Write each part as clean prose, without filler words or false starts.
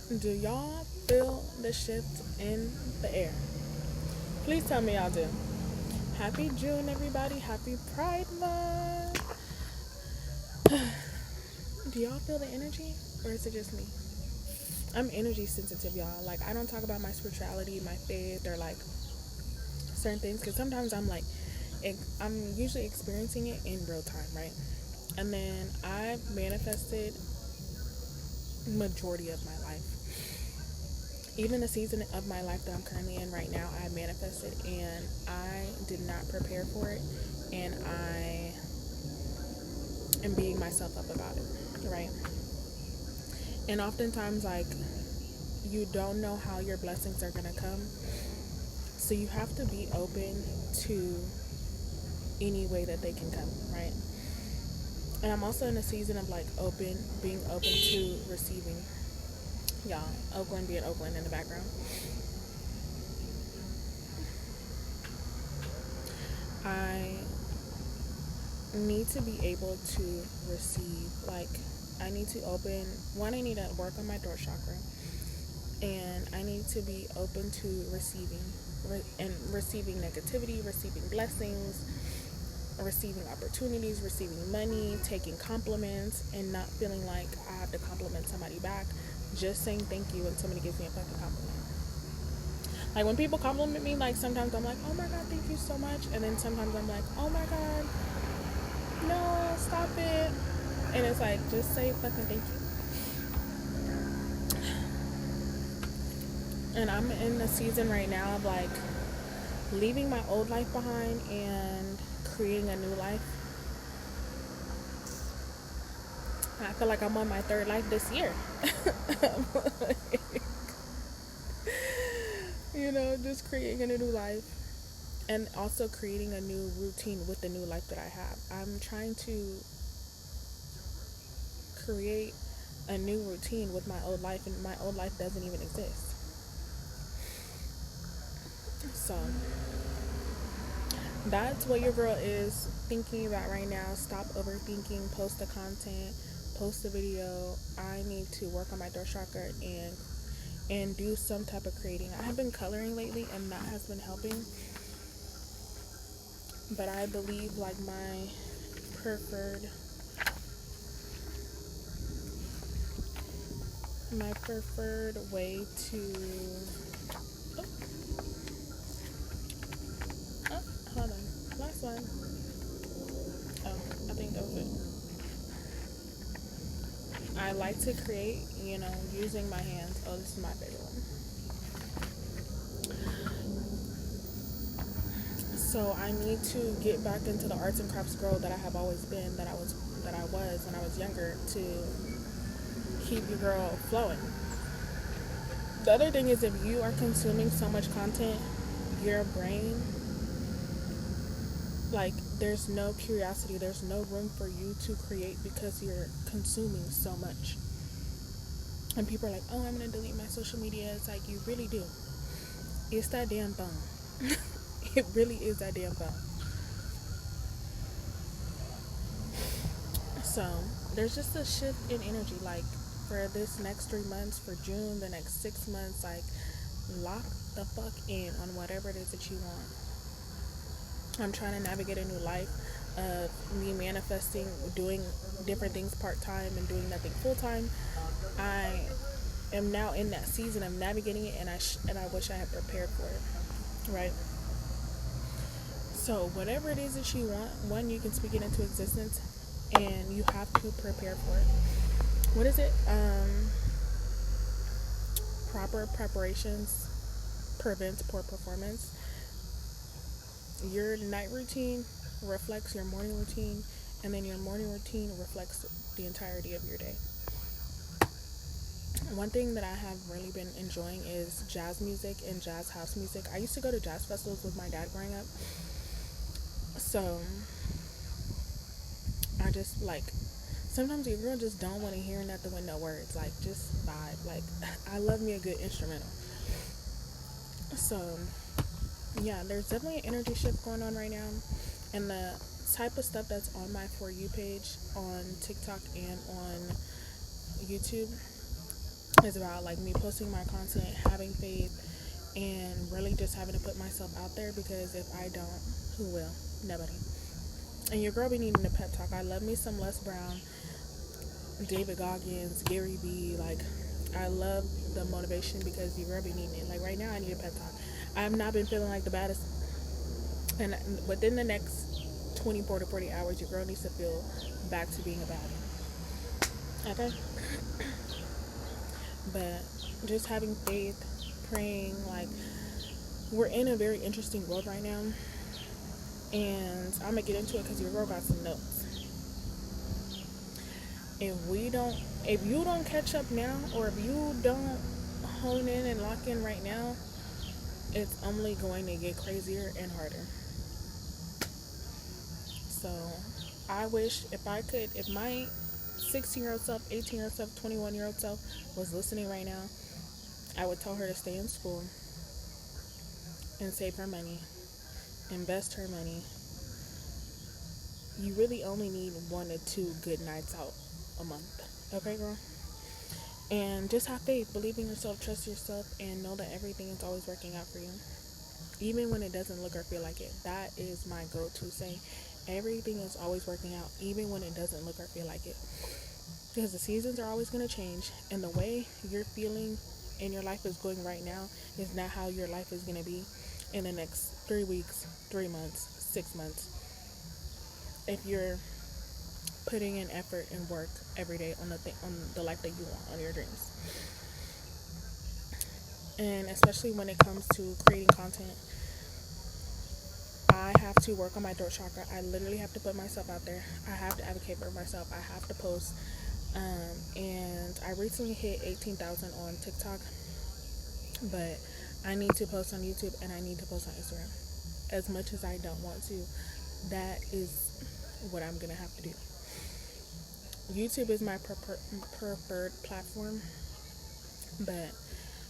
Do y'all feel the shift in the air? Please tell me y'all do. Happy June, everybody. Happy Pride Month. Do y'all feel the energy? Or is it just me? I'm energy sensitive, y'all. Like, I don't talk about my spirituality, my faith, or like certain things because sometimes I'm usually experiencing it in real time, right? And then I manifested majority of my life. Even the season of my life that I'm currently in right now, I manifested and I did not prepare for it, and I am beating myself up about it, right? And oftentimes, like, you don't know how your blessings are gonna come, so you have to be open to any way that they can come, right? And I'm also in a season of like being open to receiving. Y'all, Oakland being Oakland in the background. I need to be able to receive. Like, I need to open. One, I need to work on my throat chakra, and I need to be open to receiving, and receiving negativity, receiving blessings, receiving opportunities, receiving money, taking compliments, and not feeling like I have to compliment somebody back. Just saying thank you when somebody gives me a fucking compliment. Like, when people compliment me, like, sometimes I'm like, oh my god, thank you so much, and then sometimes I'm like, oh my god, no, stop it. And it's like, just say fucking thank you. And I'm in a season right now of like leaving my old life behind and creating a new life. I feel like I'm on my third life this year. Just creating a new life, and also creating a new routine with the new life that I have. I'm trying to create a new routine with my old life, and my old life doesn't even exist. So that's what your girl is thinking about right now. Stop overthinking. Post the content, post the video. I need to work on my throat chakra and do some type of creating. I have been coloring lately, and that has been helping. But I believe like preferred my preferred way to oh, oh hold on, last one. Oh, I think that was it. I like to create, using my hands. Oh, this is my favorite one. So I need to get back into the arts and crafts girl that I have always been, that I was when I was younger, to keep your girl flowing. The other thing is, if you are consuming so much content, your brain, like, there's no curiosity, there's no room for you to create because you're consuming so much. And people are like, oh, I'm gonna delete my social media. It's like, you really do. It's that damn phone. It really is that damn phone. So there's just a shift in energy, like, for this next 3 months, for June, the next 6 months. Like, lock the fuck in on whatever it is that you want. I'm trying to navigate a new life of me manifesting, doing different things part-time and doing nothing full-time. I am now in that season of navigating it, and I wish I had prepared for it, right? So whatever it is that you want, one, you can speak it into existence, and you have to prepare for it. What is it? Proper preparations prevents poor performance. Your night routine reflects your morning routine, and then your morning routine reflects the entirety of your day. One thing that I have really been enjoying is jazz music and jazz house music. I used to go to jazz festivals with my dad growing up. So I just, like, sometimes your girl just don't want to hear nothing with no words. Like, just vibe. Like, I love me a good instrumental. So yeah, there's definitely an energy shift going on right now, and the type of stuff that's on my For You page on TikTok and on YouTube It's about like me posting my content, having faith, and really just having to put myself out there, because if I don't, who will? Nobody. And your girl be needing a pep talk. I love me some Les Brown, David Goggins, Gary Vee. Like, I love the motivation, because your girl be needing it. Like right now I need a pep talk. I've not been feeling like the baddest, and within the next 24 to 40 hours your girl needs to feel back to being a baddie. Okay? But just having faith, praying, like, we're in a very interesting world right now, and I'm gonna get into it because your girl got some notes. If you don't catch up now, or if you don't hone in and lock in right now, it's only going to get crazier and harder. So I wish if my 16-year-old self, 18-year-old self, 21-year-old self was listening right now, I would tell her to stay in school and save her money, invest her money. You really only need 1 to 2 good nights out a month. Okay, girl? And just have faith, believe in yourself, trust yourself, and know that everything is always working out for you. Even when it doesn't look or feel like it. That is my go-to saying. Everything is always working out, even when it doesn't look or feel like it. Because the seasons are always going to change, and the way you're feeling in your life is going right now is not how your life is going to be in the next 3 weeks, 3 months, 6 months. If you're putting in effort and work every day on the life that you want, on your dreams. And especially when it comes to creating content, I have to work on my throat chakra. I literally have to put myself out there. I have to advocate for myself. I have to post. And I recently hit 18,000 on TikTok, but I need to post on YouTube and I need to post on Instagram. As much as I don't want to, that is what I'm gonna have to do. YouTube is my preferred platform, but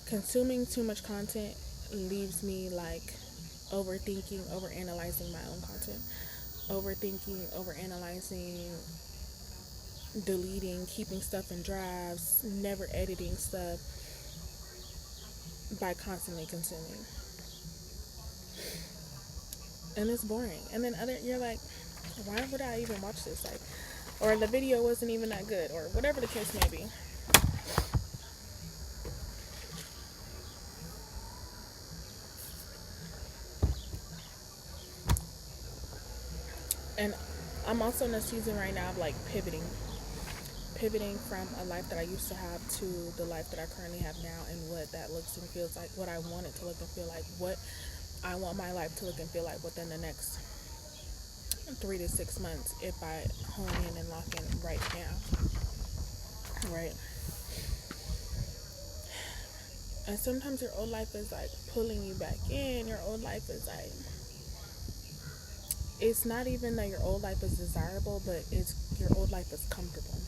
consuming too much content leaves me like overthinking, overanalyzing my own content, overanalyzing, deleting, keeping stuff in drafts, never editing stuff, by constantly consuming. And it's boring. And then you're like, why would I even watch this? Like, or the video wasn't even that good, or whatever the case may be. And I'm also in a season right now of like pivoting from a life that I used to have to the life that I currently have now, and what that looks and feels like, what I want it to look and feel like, what I want my life to look and feel like within the next 3 to 6 months, if I hone in and lock in right now. Right? And sometimes your old life is like pulling you back in. Your old life is like, it's not even that your old life is desirable, but it's your old life is comfortable.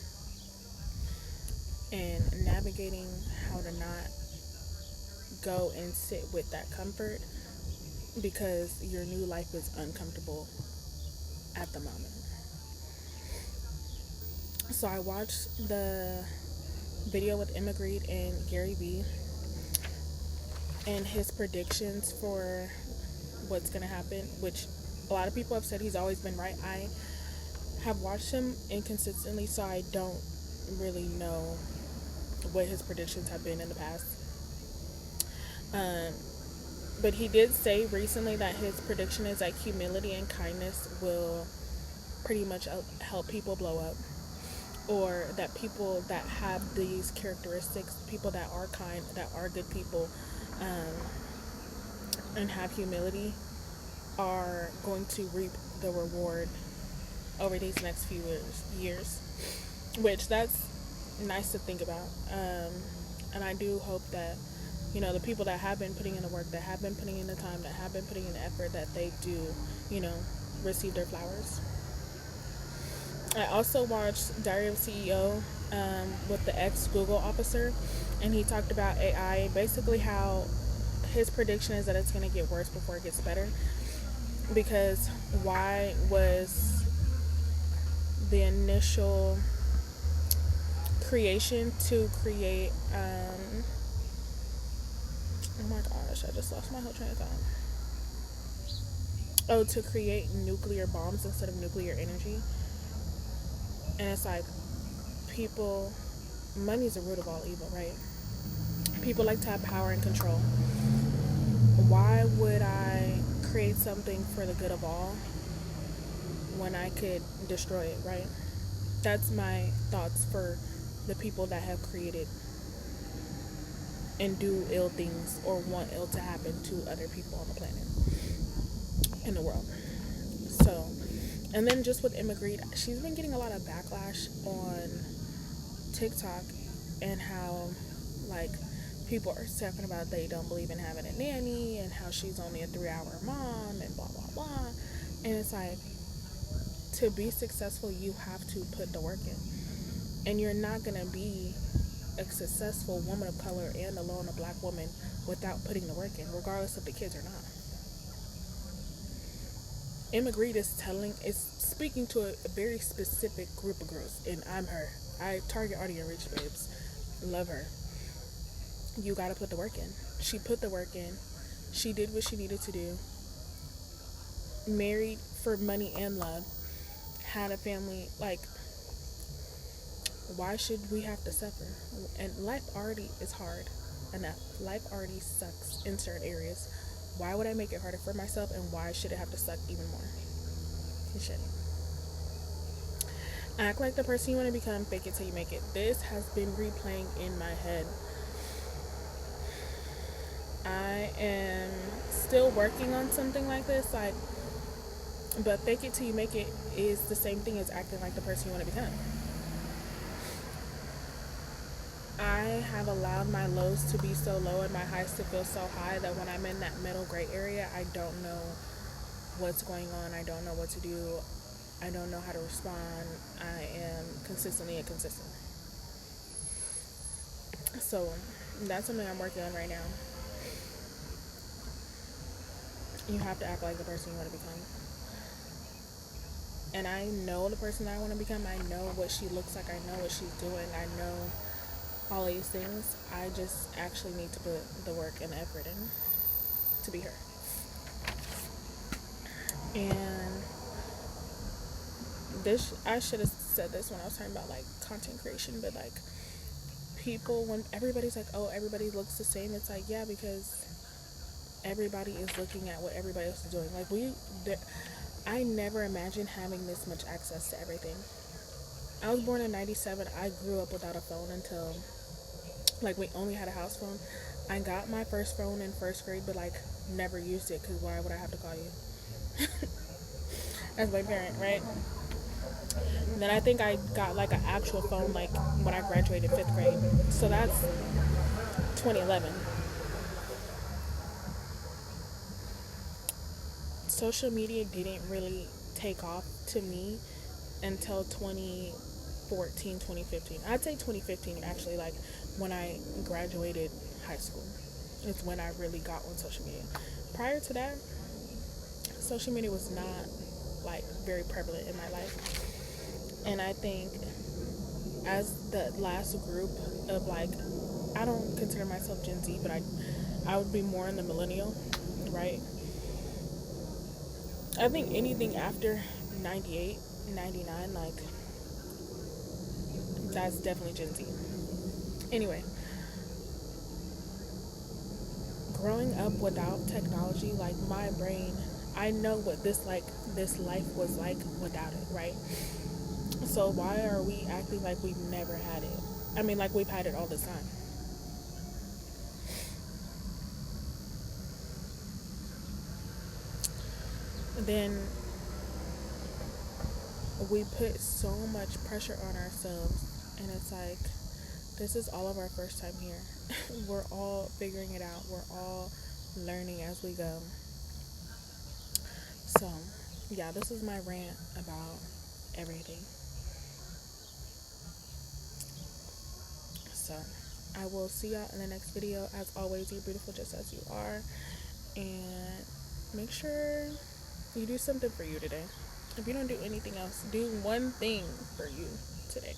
And navigating how to not go and sit with that comfort, because your new life is uncomfortable at the moment. So I watched the video with Emma Grede and Gary Vee, and his predictions for what's going to happen, which a lot of people have said he's always been right. I have watched him inconsistently, so I don't really know what his predictions have been in the past. But he did say recently that his prediction is that humility and kindness will pretty much help people blow up, or that people that have these characteristics, people that are kind, that are good people, and have humility, are going to reap the reward over these next few years, which that's nice to think about. And I do hope that, you know, the people that have been putting in the work, that have been putting in the time, that have been putting in the effort, that they do, you know, receive their flowers. I also watched Diary of a CEO with the ex-Google officer, and he talked about AI, basically how his prediction is that it's going to get worse before it gets better, because why was the initial creation to create Oh my gosh, I just lost my whole train of thought. Oh, to create nuclear bombs instead of nuclear energy. And it's like, people, money's the root of all evil, right? People like to have power and control. Why would I create something for the good of all when I could destroy it, right? That's my thoughts for the people that have created and do ill things or want ill to happen to other people on the planet, in the world. So, and then just with Immigrate, she's been getting a lot of backlash on TikTok, and how, like, people are talking about they don't believe in having a nanny and how she's only a 3-hour mom and blah blah blah. And it's like, to be successful, you have to put the work in, and you're not gonna be a successful woman of color and alone a black woman without putting the work in, regardless if the kids or not. Immigrate is speaking to a very specific group of girls, and I'm her. I target audience rich babes. Love her. You gotta put the work in. She put the work in. She did what she needed to do. Married for money and love. Had a family. Like, why should we have to suffer? And life already is hard enough. Life already sucks in certain areas. Why would I make it harder for myself, and why should it have to suck even more? It shouldn't. Act like the person you want to become, fake it till you make it. This has been replaying in my head. I am still working on something like this, like, but fake it till you make it is the same thing as acting like the person you want to become. I have allowed my lows to be so low and my highs to feel so high that when I'm in that middle gray area, I don't know what's going on. I don't know what to do. I don't know how to respond. I am consistently inconsistent. So that's something I'm working on right now. You have to act like the person you want to become. And I know the person that I want to become. I know what she looks like. I know what she's doing. I know all these things. I just actually need to put the work and the effort in to be her. And this, I should have said this when I was talking about, like, content creation, but, like, people, when everybody's like, oh, everybody looks the same, it's like, yeah, because everybody is looking at what everybody else is doing. Like, I never imagined having this much access to everything. I was born in 97. I grew up without a phone until, like, we only had a house phone. I got my first phone in first grade, but, like, never used it, because why would I have to call you? As my parent, right? And then I think I got, like, an actual phone, like, when I graduated 5th grade. So that's 2011. Social media didn't really take off to me until 2014, 2015. I'd say 2015, actually, like, when I graduated high school. It's when I really got on social media. Prior to that, social media was not, like, very prevalent in my life. And I think as the last group of, like, I don't consider myself Gen Z, but I would be more in the millennial, right? I think anything after 98, 99, like, that's definitely Gen Z. Anyway, growing up without technology, like, my brain, I know what this life was like without it, right? So why are we acting like we've never had it? I mean, like, we've had it all the time. Then we put so much pressure on ourselves, and it's like, this is all of our first time here. We're all figuring it out. We're all learning as we go. So, yeah, this is my rant about everything. So, I will see y'all in the next video. As always, you're beautiful just as you are. And make sure you do something for you today. If you don't do anything else, do one thing for you today.